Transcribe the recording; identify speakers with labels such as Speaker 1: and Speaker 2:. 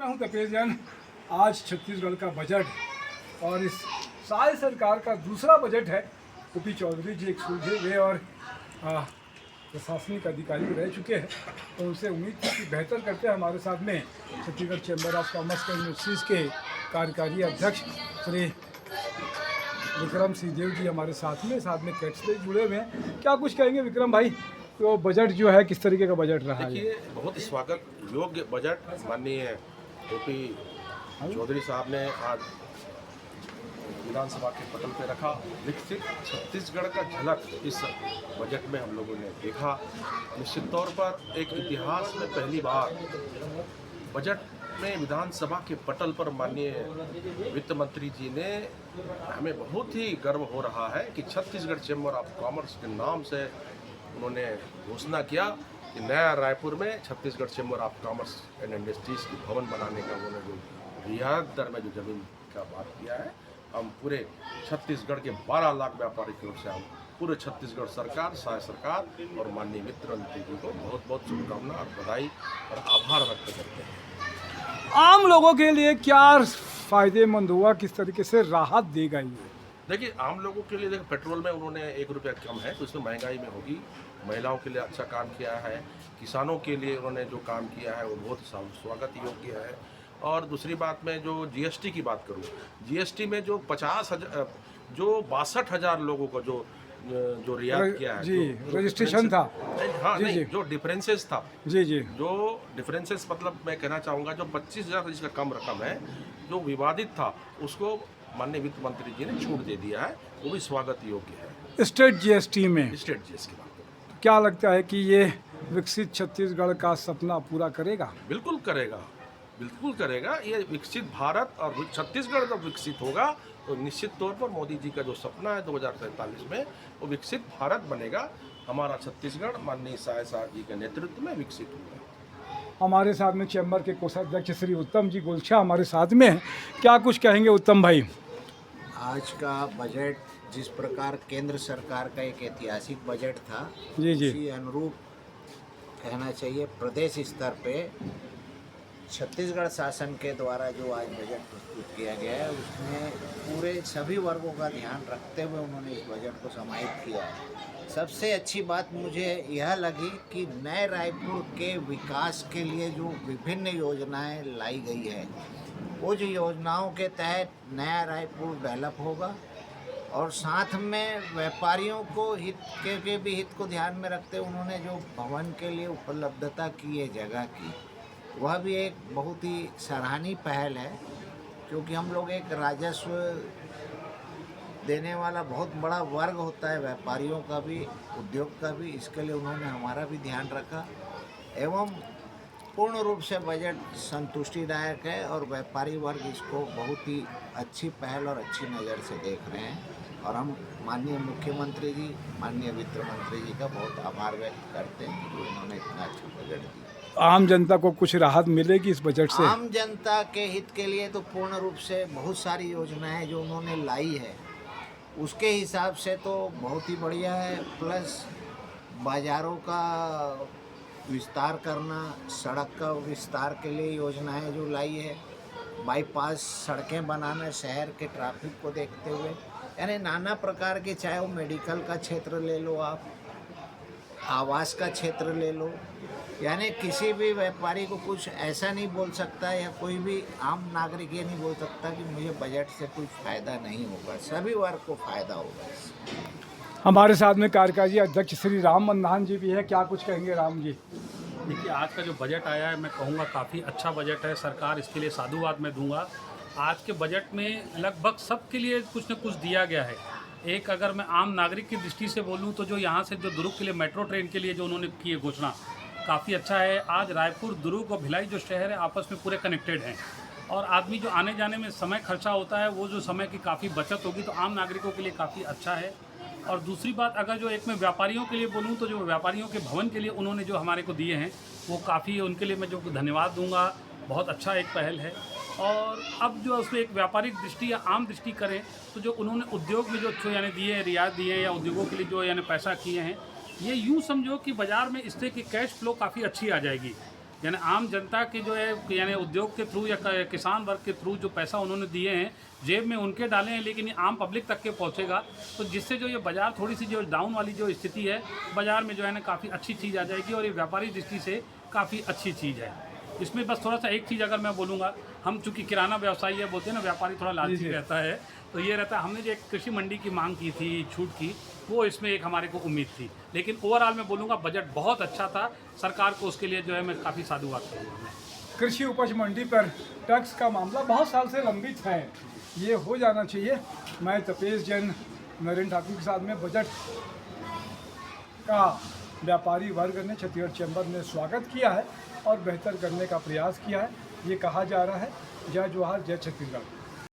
Speaker 1: हूं तपेश जैन। आज छत्तीसगढ़ का बजट और इस साल सरकार का दूसरा बजट है। ओपी चौधरी जी एक सुलझे हुए और प्रशासनिक अधिकारी रह चुके हैं, तो उनसे उम्मीद थी कि बेहतर करते हैं। हमारे साथ में Chhattisgarh chamber of commerce and industries के कार्यकारी अध्यक्ष श्री विक्रम सिंहदेव जी हमारे साथ में कैट्स से जुड़े हुए हैं। क्या कुछ कहेंगे विक्रम भाई, तो बजट जो है किस तरीके का बजट रहा है?
Speaker 2: देखिए, बहुत ही स्वागत योग्य बजट माननीय ओपी चौधरी साहब ने आज विधानसभा के पटल पे रखा। विकसित छत्तीसगढ़ का झलक इस बजट में हम लोगों ने देखा। निश्चित तौर पर एक इतिहास में पहली बार बजट में विधानसभा के पटल पर माननीय वित्त मंत्री जी ने, हमें बहुत ही गर्व हो रहा है कि छत्तीसगढ़ चैम्बर ऑफ कॉमर्स के नाम से उन्होंने घोषणा किया कि नया रायपुर में Chhattisgarh chamber of commerce and industries की भवन बनाने का उन्होंने जो रियायत दर में जो ज़मीन का बात किया है। हम पूरे छत्तीसगढ़ के 12 लाख व्यापारी की ओर से हम पूरे छत्तीसगढ़ सरकार, सहाय सरकार और माननीय वित्त मंत्री जी को बहुत बहुत शुभकामना और बधाई और आभार व्यक्त करते हैं।
Speaker 1: आम लोगों के लिए क्या फ़ायदेमंद हुआ, किस तरीके से राहत देगा ये?
Speaker 2: देखिए, आम लोगों के लिए पेट्रोल में उन्होंने 1 रुपया कम है, तो इसमें महंगाई में होगी। महिलाओं के लिए अच्छा काम किया है, किसानों के लिए उन्होंने जो काम किया है वो बहुत स्वागत योग्य है। और दूसरी बात मैं जो जीएसटी की बात करूं, जीएसटी में जो 62,000 लोगों को जो रियायत किया है,
Speaker 1: जी, रजिस्ट्रेशन था।
Speaker 2: हाँ,
Speaker 1: जी,
Speaker 2: नहीं,
Speaker 1: जी।
Speaker 2: जो डिफरेंसेस था,
Speaker 1: जी जी,
Speaker 2: जो डिफरेंसेस मतलब मैं कहना चाहूँगा जो 25,000 जिसका कम रकम है, जो विवादित था, उसको माननीय वित्त मंत्री जी ने छूट दे दिया है, वो भी स्वागत योग्य है।
Speaker 1: स्टेट जीएसटी में
Speaker 2: स्टेट जीएसटी की बात करूँ,
Speaker 1: क्या लगता है कि ये विकसित छत्तीसगढ़ का सपना पूरा करेगा?
Speaker 2: बिल्कुल करेगा, बिल्कुल करेगा। ये विकसित भारत और छत्तीसगढ़ जब विकसित होगा तो निश्चित तौर पर मोदी जी का जो सपना है 2047 में, वो विकसित भारत बनेगा। हमारा छत्तीसगढ़ माननीय सहाय साहब जी के नेतृत्व में विकसित होगा।
Speaker 1: हमारे साथ में चैम्बर के कोषाध्यक्ष श्री उत्तम जी गोलछा हमारे साथ में हैं। क्या कुछ कहेंगे उत्तम भाई?
Speaker 3: आज का बजट जिस प्रकार केंद्र सरकार का एक ऐतिहासिक बजट था,
Speaker 1: जी जी,
Speaker 3: उसी अनुरूप कहना चाहिए प्रदेश स्तर पे छत्तीसगढ़ शासन के द्वारा जो आज बजट प्रस्तुत किया गया है, उसमें पूरे सभी वर्गों का ध्यान रखते हुए उन्होंने इस बजट को समाहित किया है। सबसे अच्छी बात मुझे यह लगी कि नए रायपुर के विकास के लिए जो विभिन्न योजनाएं लाई गई है, वो जो योजनाओं के तहत नया रायपुर डेवलप होगा और साथ में व्यापारियों को हित को ध्यान में रखते हुए उन्होंने जो भवन के लिए उपलब्धता की है जगह की, वह भी एक बहुत ही सराहनीय पहल है, क्योंकि हम लोग एक राजस्व देने वाला बहुत बड़ा वर्ग होता है, व्यापारियों का भी, उद्योग का भी। इसके लिए उन्होंने हमारा भी ध्यान रखा एवं पूर्ण रूप से बजट संतुष्टिदायक है और व्यापारी वर्ग इसको बहुत ही अच्छी पहल और अच्छी नज़र से देख रहे हैं। और हम माननीय मुख्यमंत्री जी, माननीय वित्त मंत्री जी का बहुत आभार व्यक्त करते हैं कि उन्होंने इतना अच्छा बजट दिया।
Speaker 1: आम जनता को कुछ राहत मिलेगी इस बजट से?
Speaker 3: आम जनता के हित के लिए तो पूर्ण रूप से बहुत सारी योजनाएं जो उन्होंने लाई है, उसके हिसाब से तो बहुत ही बढ़िया है। प्लस बाज़ारों का विस्तार करना, सड़क का विस्तार के लिए योजनाएं जो लाई है, बाईपास सड़कें बनाना शहर के ट्रैफिक को देखते हुए, यानी नाना प्रकार के, चाहे वो मेडिकल का क्षेत्र ले लो आप, आवास का क्षेत्र ले लो, यानी किसी भी व्यापारी को कुछ ऐसा नहीं बोल सकता या कोई भी आम नागरिक ये नहीं बोल सकता कि मुझे बजट से कोई फ़ायदा नहीं होगा। सभी वर्ग को फ़ायदा होगा इससे।
Speaker 1: हमारे साथ में कार्यकारी अध्यक्ष श्री राम मंधान जी भी है। क्या कुछ कहेंगे राम जी?
Speaker 4: देखिए, आज का जो बजट आया है, मैं कहूँगा काफ़ी अच्छा बजट है। सरकार इसके लिए साधुवाद मैं दूंगा। आज के बजट में लगभग सबके लिए कुछ न कुछ दिया गया है। एक अगर मैं आम नागरिक की दृष्टि से बोलूँ तो जो यहाँ से जो दुर्ग के लिए मेट्रो ट्रेन के लिए जो उन्होंने की है घोषणा, काफ़ी अच्छा है। आज रायपुर, दुर्ग और भिलाई जो शहर है आपस में पूरे कनेक्टेड हैं और आदमी जो आने जाने में समय खर्चा होता है, वो जो समय की काफ़ी बचत होगी, तो आम नागरिकों के लिए काफ़ी अच्छा है। और दूसरी बात, अगर जो एक मैं व्यापारियों के लिए बोलूँ तो जो व्यापारियों के भवन के लिए उन्होंने जो हमारे को दिए हैं, वो काफ़ी, उनके लिए मैं जो धन्यवाद दूंगा। बहुत अच्छा एक पहल है। और अब जो उसमें एक व्यापारिक दृष्टि या आम दृष्टि करें तो जो उन्होंने उद्योग में जो यानी दिए हैं, रियायत दिए हैं या उद्योगों के लिए जो यानी पैसा किए हैं, ये यूँ समझो कि बाज़ार में इससे कि कैश फ्लो काफ़ी अच्छी आ जाएगी। यानी आम जनता की जो है यानी उद्योग के थ्रू या किसान वर्ग के थ्रू जो पैसा उन्होंने दिए हैं जेब में उनके डाले हैं, लेकिन ये आम पब्लिक तक के पहुंचेगा, तो जिससे जो ये बाज़ार थोड़ी सी जो डाउन वाली जो स्थिति है बाज़ार में जो है ना काफ़ी अच्छी चीज़ आ जाएगी और ये व्यापारी दृष्टि से काफ़ी अच्छी चीज़ है। इसमें बस थोड़ा सा एक चीज़ अगर मैं बोलूँगा, हम चूँकि किराना व्यवसायी है, बोलते हैं ना व्यापारी थोड़ा लालची रहता है, तो ये रहता है हमने जो एक कृषि मंडी की मांग की थी छूट की, वो इसमें एक हमारे को उम्मीद थी, लेकिन ओवरऑल मैं बोलूँगा बजट बहुत अच्छा था। सरकार को उसके लिए जो है मैं काफ़ी साधुवाद करूँगा। मैं
Speaker 1: कृषि उपज मंडी पर टैक्स का मामला बहुत साल से लंबित है, ये हो जाना चाहिए। मैं तपेश जैन नरेंद्र ठाकुर के साथ में बजट का व्यापारी वर्ग ने छत्तीसगढ़ चैम्बर ने स्वागत किया है और बेहतर करने का प्रयास किया है। ये कहा जा रहा है जय जोहार जय छत्तीसगढ़।